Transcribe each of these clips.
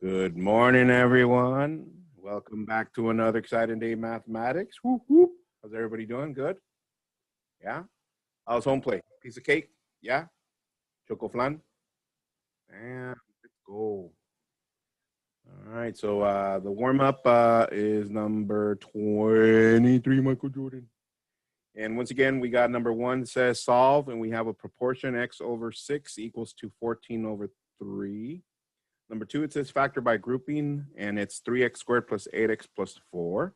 Good morning, everyone. Welcome back to another exciting day in mathematics. Whoop, whoop. How's everybody doing? Good? Yeah? How's Homeplay? Piece of cake? Yeah? Choco flan? And let's go. All right, so the warm-up is number 23, Michael Jordan. And once again, we got number 1 says solve, and we have a proportion x over 6 equals to 14 over 3. Number 2, it says factor by grouping, and it's 3x squared plus 8x plus 4.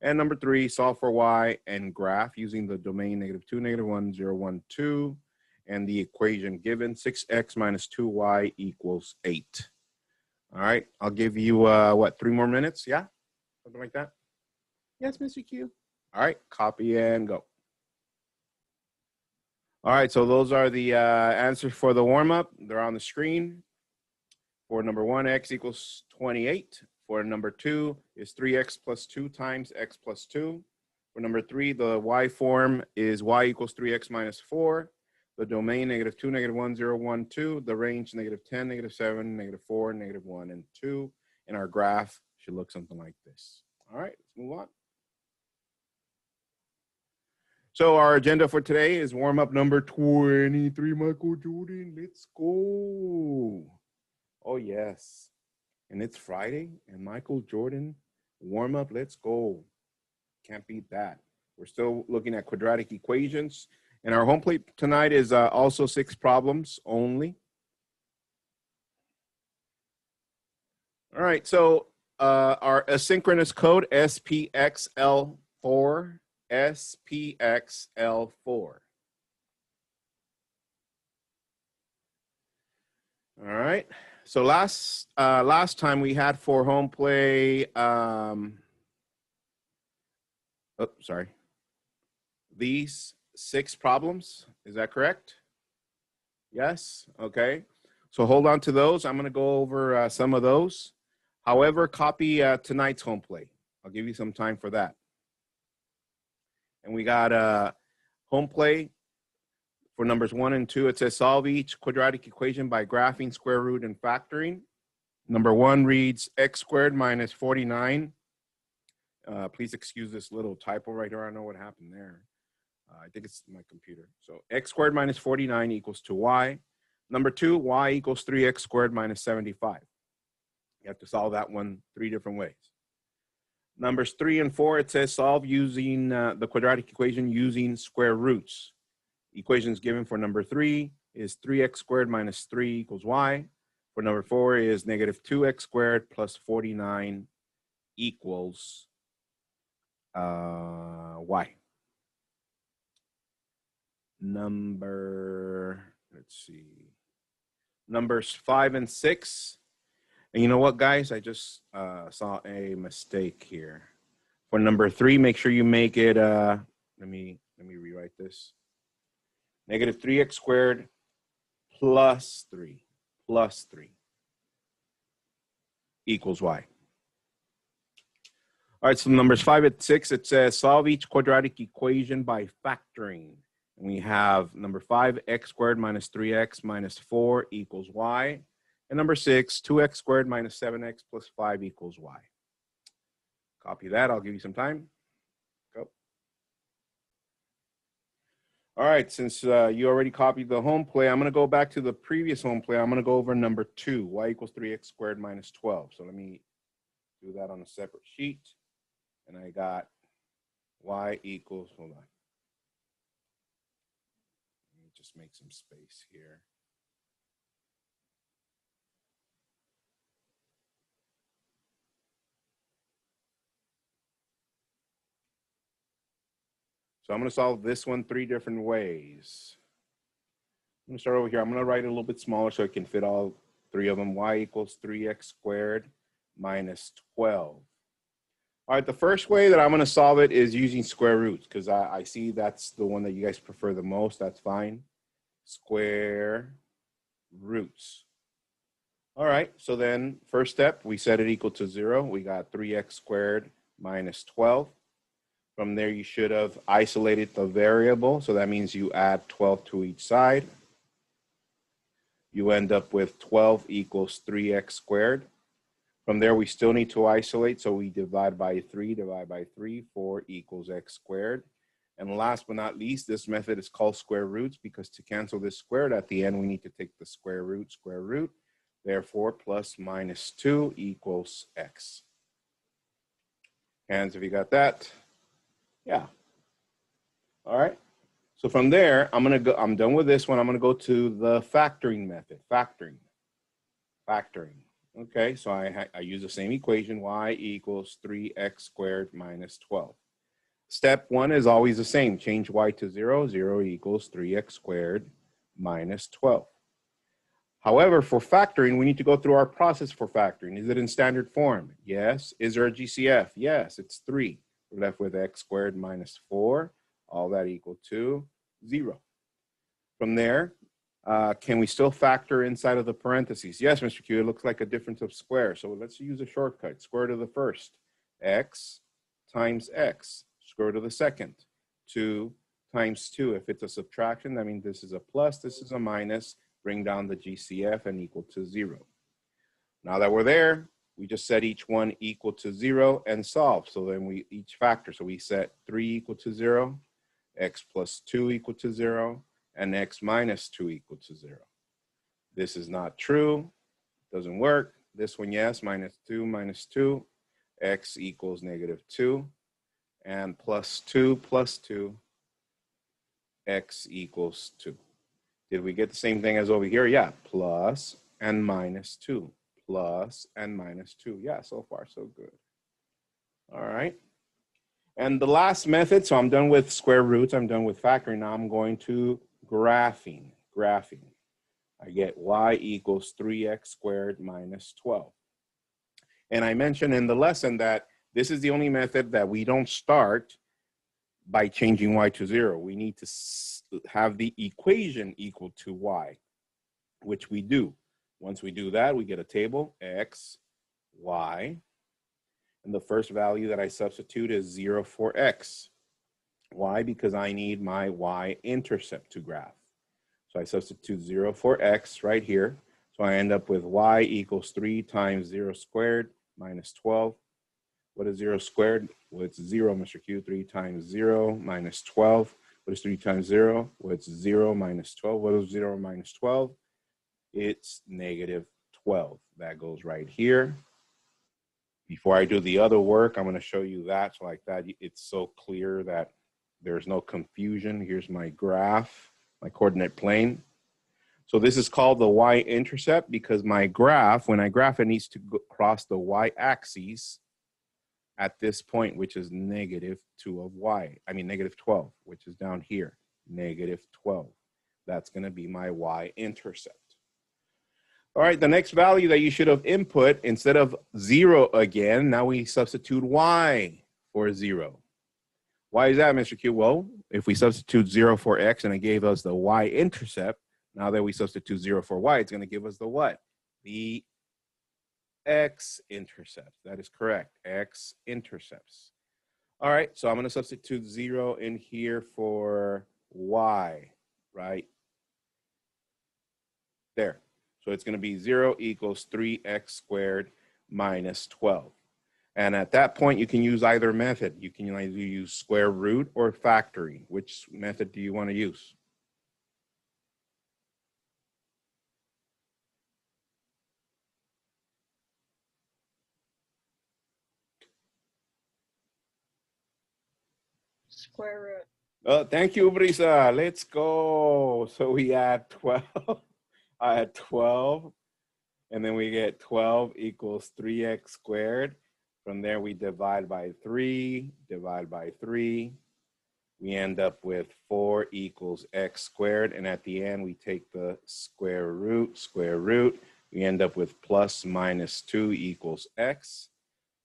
And number 3, solve for y and graph using the domain -2, -1, 0, 1, 2, and the equation given 6x minus 2y equals 8. All right, I'll give you, what, 3 more minutes? Yeah? Something like that? Yes, Mr. Q. All right, copy and go. All right, so those are the answers for the warm-up. They're on the screen. For number 1, x equals 28. For number 2 is 3x plus 2 times x plus 2. For number 3, the y form is y equals 3x minus 4. The domain -2, -1, 0, 1, 2. The range -10, -7, -4, -1, and 2. And our graph should look something like this. All right, let's move on. So our agenda for today is warm-up number 23, Michael Jordan. Let's go. Oh, yes. And it's Friday, and Michael Jordan, warm up, let's go. Can't beat that. We're still looking at quadratic equations. And our home plate tonight is also 6 problems only. All right, so our asynchronous code, SPXL4, SPXL4. All right. So last time we had for home play, these 6 problems. Is that correct? Yes. Okay. So hold on to those. I'm going to go over some of those. However, copy tonight's home play. I'll give you some time for that. And we got home play. For numbers 1 and 2, it says solve each quadratic equation by graphing, square root, and factoring. Number 1 reads x squared minus 49. Please excuse this little typo right here. I don't know what happened there. I think it's my computer. So x squared minus 49 equals to y. Number 2, y equals 3x squared minus 75. You have to solve that one 3 different ways. Numbers 3 and 4, it says solve using the quadratic equation using square roots. Equations given for number 3 is 3x squared minus 3 equals y. For number 4 is -2x squared plus 49 equals y. Numbers 5 and 6. And you know what, guys? I just saw a mistake here. For number 3, make sure you make it, let me rewrite this. -3x squared plus 3 equals y. All right, so numbers 5 and 6, it says solve each quadratic equation by factoring. And we have number 5, x squared minus 3x minus 4 equals y. And number 6, 2x squared minus 7x plus 5 equals y. Copy that. I'll give you some time. Go. All right, since you already copied the home play, I'm going to go back to the previous home play. I'm going to go over number 2, y equals 3x squared minus 12. So let me do that on a separate sheet. And I got y equals, hold on. Let me just make some space here. So I'm going to solve this one 3 different ways. I'm going to start over here. I'm going to write it a little bit smaller so it can fit all 3 of them. Y equals 3x squared minus 12. All right, the first way that I'm going to solve it is using square roots because I see that's the one that you guys prefer the most. That's fine. Square roots. All right, so then first step, we set it equal to 0. We got 3x squared minus 12. From there, you should have isolated the variable. So that means you add 12 to each side. You end up with 12 equals 3x squared. From there, we still need to isolate, so we divide by 3, 4 equals x squared. And last but not least, this method is called square roots because to cancel this squared at the end, we need to take the square root. Therefore, plus minus 2 equals x. Hands if you got that. Yeah. All right. So from there, I'm done with this one. I'm gonna go to the factoring method. Factoring. Okay, so I use the same equation, y equals 3x squared minus 12. Step one is always the same. Change y to 0. 0 equals 3x squared minus 12. However, for factoring, we need to go through our process for factoring. Is it in standard form? Yes. Is there a GCF? Yes, it's 3. We're left with x squared minus 4. All that equal to 0. From there, can we still factor inside of the parentheses? Yes, Mr. Q, it looks like a difference of square. So let's use a shortcut. Square root of the first, x times x. Square root of the second, 2 times 2. If it's a subtraction, that means this is a plus, this is a minus. Bring down the GCF and equal to 0. Now that we're there, we just set each one equal to 0 and solve. So then we each factor. So we set 3 equal to 0, x plus 2 equal to 0, and x minus 2 equal to 0. This is not true. Doesn't work. This one, yes, minus 2, x equals negative 2, and plus 2, x equals 2. Did we get the same thing as over here? Yeah, plus and minus 2, plus and minus 2. Yeah, so far so good. All right. And the last method, so I'm done with square roots, I'm done with factoring. Now I'm going to graphing. I get y equals 3x squared minus 12. And I mentioned in the lesson that this is the only method that we don't start by changing y to 0. We need to have the equation equal to y, which we do. Once we do that, we get a table, x, y. And the first value that I substitute is 0 for x. Why? Because I need my y-intercept to graph. So I substitute 0 for x right here. So I end up with y equals 3 times 0 squared minus 12. What is 0 squared? Well, it's 0, Mr. Q. 3 times 0 minus 12. What is 3 times 0? Well, it's 0 minus 12. What is 0 minus 12? It's negative 12. That goes right here. Before I do the other work, I'm going to show you that. So like that, it's so clear that there's no confusion. Here's my graph, my coordinate plane. So this is called the y-intercept because my graph, when I graph, it needs to cross the y-axis at this point, which is negative 2 of y. I mean, negative 12, which is down here, negative 12. That's going to be my y-intercept. All right, the next value that you should have input, instead of 0 again, now we substitute y for 0. Why is that, Mr. Q? Well, if we substitute 0 for x and it gave us the y-intercept, now that we substitute 0 for y, it's going to give us the what? The x-intercept. That is correct, x-intercepts. All right, so I'm going to substitute 0 in here for y, right? There. So it's going to be 0 equals 3x squared minus 12. And at that point, you can use either method. You can either use square root or factoring. Which method do you want to use? Square root. Oh, thank you, Brisa. Let's go. So we add 12. I add 12. And then we get 12 equals 3x squared. From there, we divide by 3, divide by 3. We end up with 4 equals x squared. And at the end, we take the square root. We end up with plus minus 2 equals x.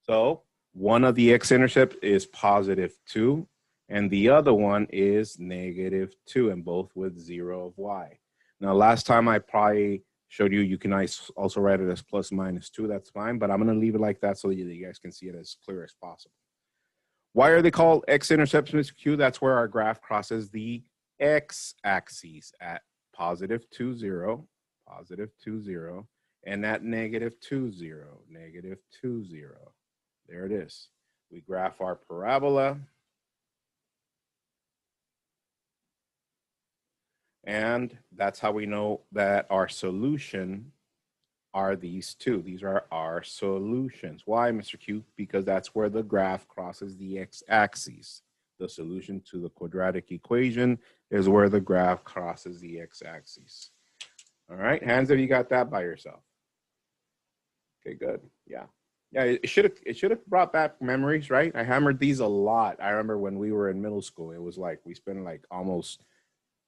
So one of the x-intercept is positive 2. And the other one is negative 2, and both with 0 of y. Now, last time I probably showed you, you can also write it as plus minus 2. That's fine, but I'm going to leave it like that so that you guys can see it as clear as possible. Why are they called x-intercepts, Mr. Q? That's where our graph crosses the x-axis at positive 2, 0, and at negative 2, 0, negative 2, 0. There it is. We graph our parabola. And that's how we know that our solution are these two. These are our solutions. Why, Mr. Q? Because that's where the graph crosses the x-axis. The solution to the quadratic equation is where the graph crosses the x-axis. All right, Hans, have you got that by yourself? Okay, good. Yeah. Yeah, it should have brought back memories, right? I hammered these a lot. I remember when we were in middle school, it was like we spent like almost,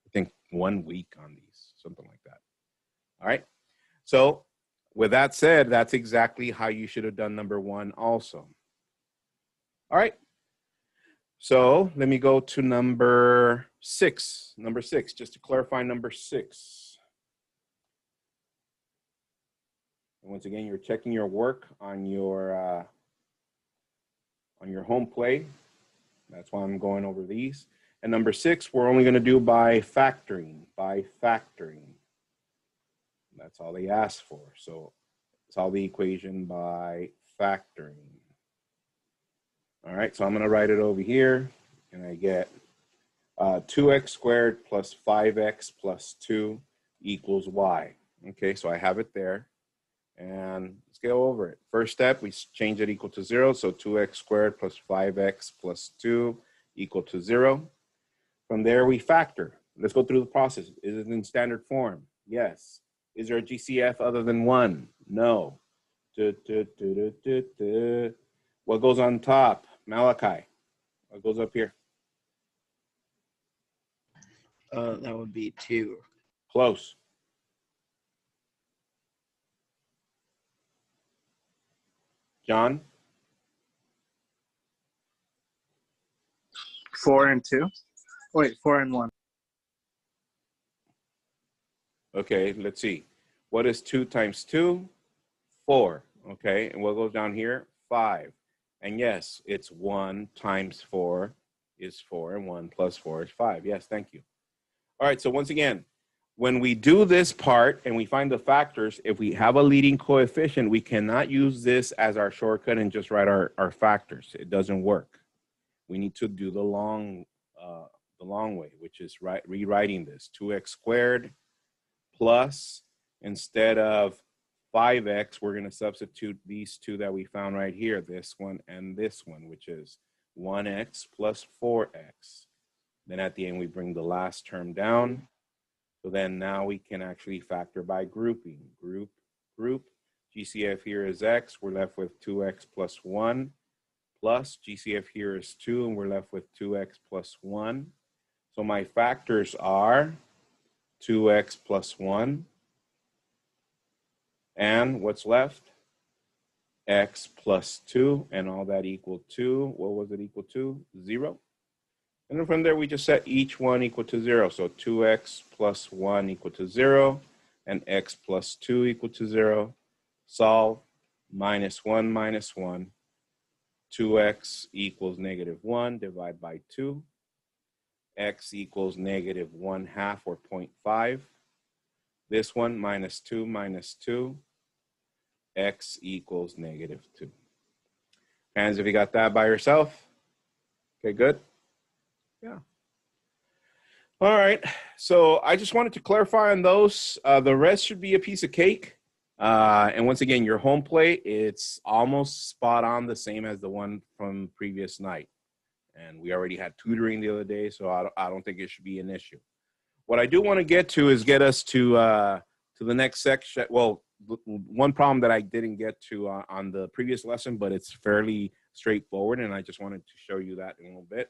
I think, 1 week on these, something like that. All right. So with that said, that's exactly how you should have done number 1 also. All right. So let me go to number 6. Number 6, just to clarify number 6. And once again, you're checking your work on your Homeplay. That's why I'm going over these. And number 6, we're only going to do by factoring. By factoring. That's all they asked for. So solve the equation by factoring. All right, so I'm going to write it over here, and I get 2x squared plus 5x plus 2 equals y. Okay, so I have it there. And let's go over it. First step, we change it equal to 0. So 2x squared plus 5x plus 2 equal to 0. From there, we factor. Let's go through the process. Is it in standard form? Yes. Is there a GCF other than 1? No. What goes on top? Malachi. What goes up here? That would be 2. Close. John? 4 and 2. Wait, 4 and 1. Okay, let's see. What is 2 times 2? 4. Okay, and what goes down here? 5. And yes, it's 1 times 4 is 4, and 1 plus 4 is 5. Yes, thank you. All right, so once again, when we do this part and we find the factors, if we have a leading coefficient, we cannot use this as our shortcut and just write our factors. It doesn't work. We need to do the long way, which is rewriting this. 2x squared plus, instead of 5x, we're going to substitute these two that we found right here, this one and this one, which is 1x plus 4x. Then at the end, we bring the last term down. So then now we can actually factor by grouping. Group. GCF here is x. We're left with 2x plus 1. Plus GCF here is 2, and we're left with 2x plus 1. So my factors are 2x plus 1. And what's left? X plus 2, and all that equal to, what was it equal to? 0. And then from there, we just set each one equal to 0. So 2x plus 1 equal to 0, and x plus 2 equal to 0. Solve. Minus 1 minus 1. 2x equals negative 1. Divide by 2. X equals negative 1/2 or 0.5. This one, minus 2 minus 2. X equals negative 2. Hands, if you got that by yourself. Okay, good. Yeah. All right. So I just wanted to clarify on those. The rest should be a piece of cake. And once again, your Homeplay, it's almost spot on the same as the one from previous night. And we already had tutoring the other day, so I don't think it should be an issue. What I do want to get to is get us to the next section. Well, one problem that I didn't get to on the previous lesson, but it's fairly straightforward, and I just wanted to show you that in a little bit.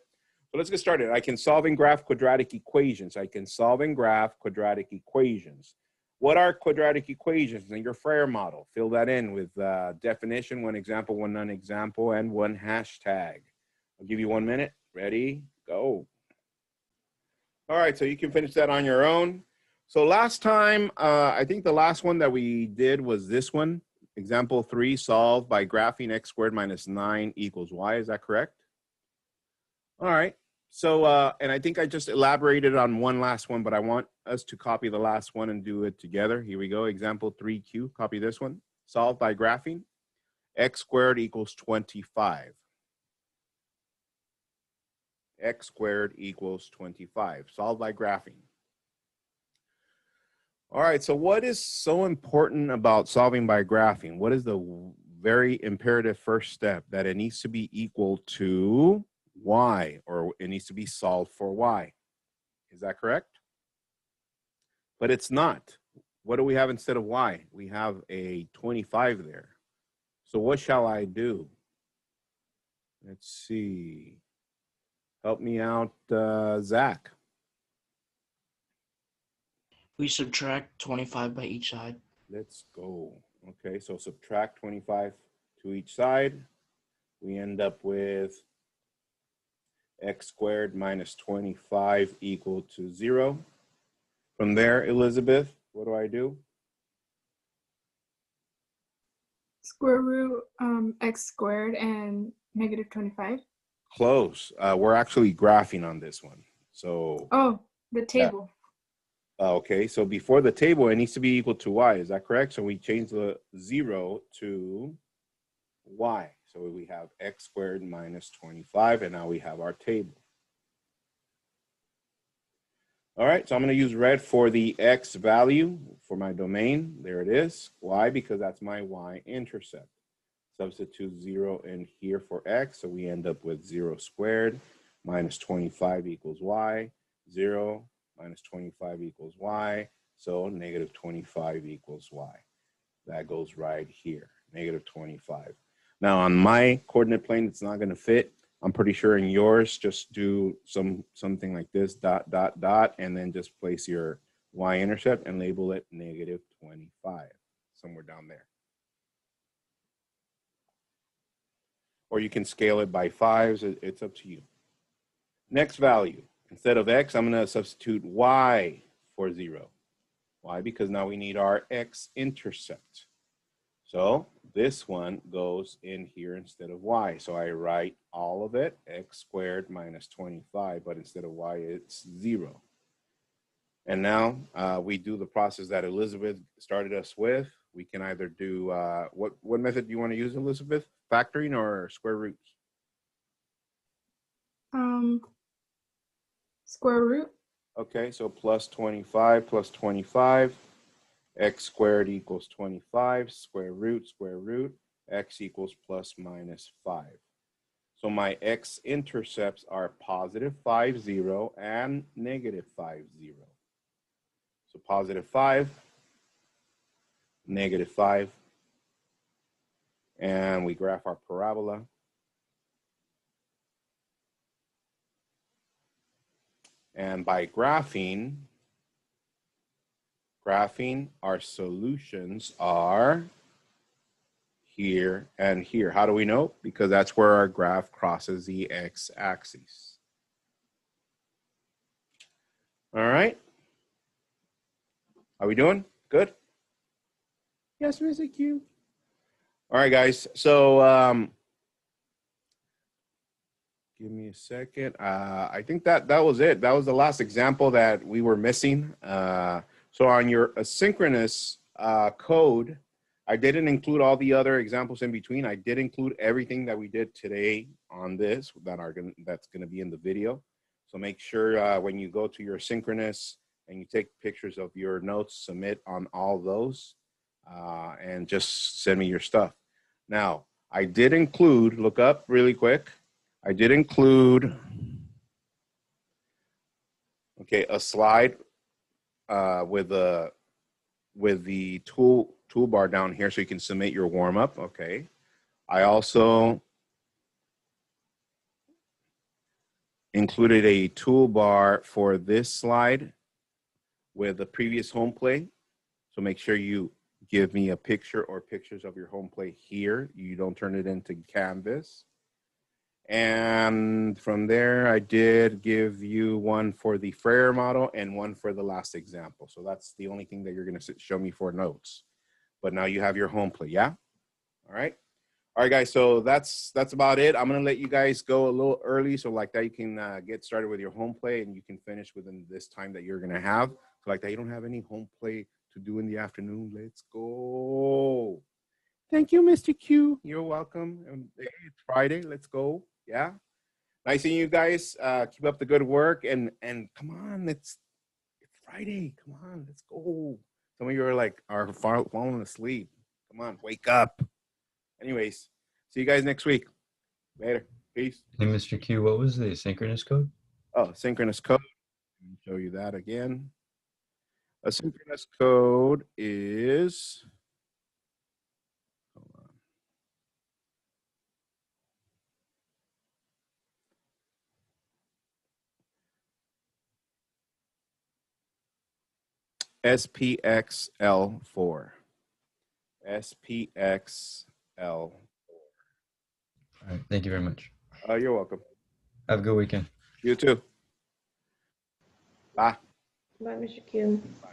So let's get started. I can solve and graph quadratic equations. What are quadratic equations in your Freire model? Fill that in with definition, one example, one non-example, and one hashtag. I'll give you 1 minute. Ready? Go. All right, so you can finish that on your own. So last time, I think the last one that we did was this one. Example 3, solve by graphing x squared minus 9 equals y. Is that correct? All right. So, and I think I just elaborated on one last one, but I want us to copy the last one and do it together. Here we go. Example 3Q, copy this one. Solve by graphing. X squared equals 25. X squared equals 25. Solve by graphing. All right, so what is so important about solving by graphing? What is the very imperative first step? That it needs to be equal to y, or it needs to be solved for y. Is that correct? But it's not. What do we have instead of y? We have a 25 there. So what shall I do? Let's see. Help me out, Zach. We subtract 25 by each side. Let's go. Okay, so subtract 25 to each side. We end up with x squared minus 25 equal to 0. From there, Elizabeth, what do I do? Square root x squared and negative 25. Close. We're actually graphing on this one. So, Oh, the table. okay, so before the table, it needs to be equal to y. Is that correct? So we change the 0 to y. So we have x squared minus 25, and now we have our table. All right, so I'm going to use red for the x value for my domain. There it is. Why? Because that's my y-intercept. Substitute 0 in here for x, so we end up with 0 squared minus 25 equals y. 0 minus 25 equals y, so negative 25 equals y. That goes right here, negative 25. Now on my coordinate plane, it's not going to fit. I'm pretty sure in yours, just do something like this, dot, dot, dot, and then just place your y-intercept and label it negative 25, somewhere down there. Or you can scale it by 5s, it's up to you. Next value, instead of x, I'm going to substitute y for 0. Why? Because now we need our x-intercept. So this one goes in here instead of y. So I write all of it, x squared minus 25, but instead of y, it's 0. And now we do the process that Elizabeth started us with. We can either do, what method do you want to use, Elizabeth? Factoring or square roots? Square root. Okay, so plus 25 plus 25. X squared equals 25, square root, x equals plus minus 5. So my x-intercepts are positive 5, 0, and negative 5, 0. So positive 5, negative 5, and we graph our parabola. And by graphing, our solutions are here and here. How do we know? Because that's where our graph crosses the x-axis. All right. Are we doing good? Yes, Mr. Q. All right, guys. So give me a second. I think that was it. That was the last example that we were missing. So on your asynchronous code, I didn't include all the other examples in between. I did include everything that we did today on this that's gonna be in the video. So make sure when you go to your asynchronous and you take pictures of your notes, submit on all those and just send me your stuff. Now, I did include, look up really quick. I did include, okay, a slide with the toolbar down here so you can submit your warm up. Okay. I also included a toolbar for this slide with the previous home play. So make sure you give me a picture or pictures of your home play here. You don't turn it into Canvas. And from there, I did give you one for the Frere model and one for the last example. So that's the only thing that you're going to show me for notes. But now you have your home play, yeah? All right. All right, guys. So that's about it. I'm gonna let you guys go a little early, so like that you can get started with your home play and you can finish within this time that you're gonna have. So like that you don't have any home play to do in the afternoon. Let's go. Thank you, Mr. Q. You're welcome. Hey, it's Friday. Let's go. Yeah. Nice seeing you guys. Keep up the good work and come on. It's Friday. Come on. Let's go. Some of you are falling asleep. Come on, wake up. Anyways, see you guys next week. Later. Peace. Hey, Mr. Q, what was the synchronous code? Oh, synchronous code. Let me show you that again. A synchronous code is, hold on. SPXL4. SPXL4. All right. Thank you very much. You're welcome. Have a good weekend. You too. Bye. Bye, Mr. Q. Bye.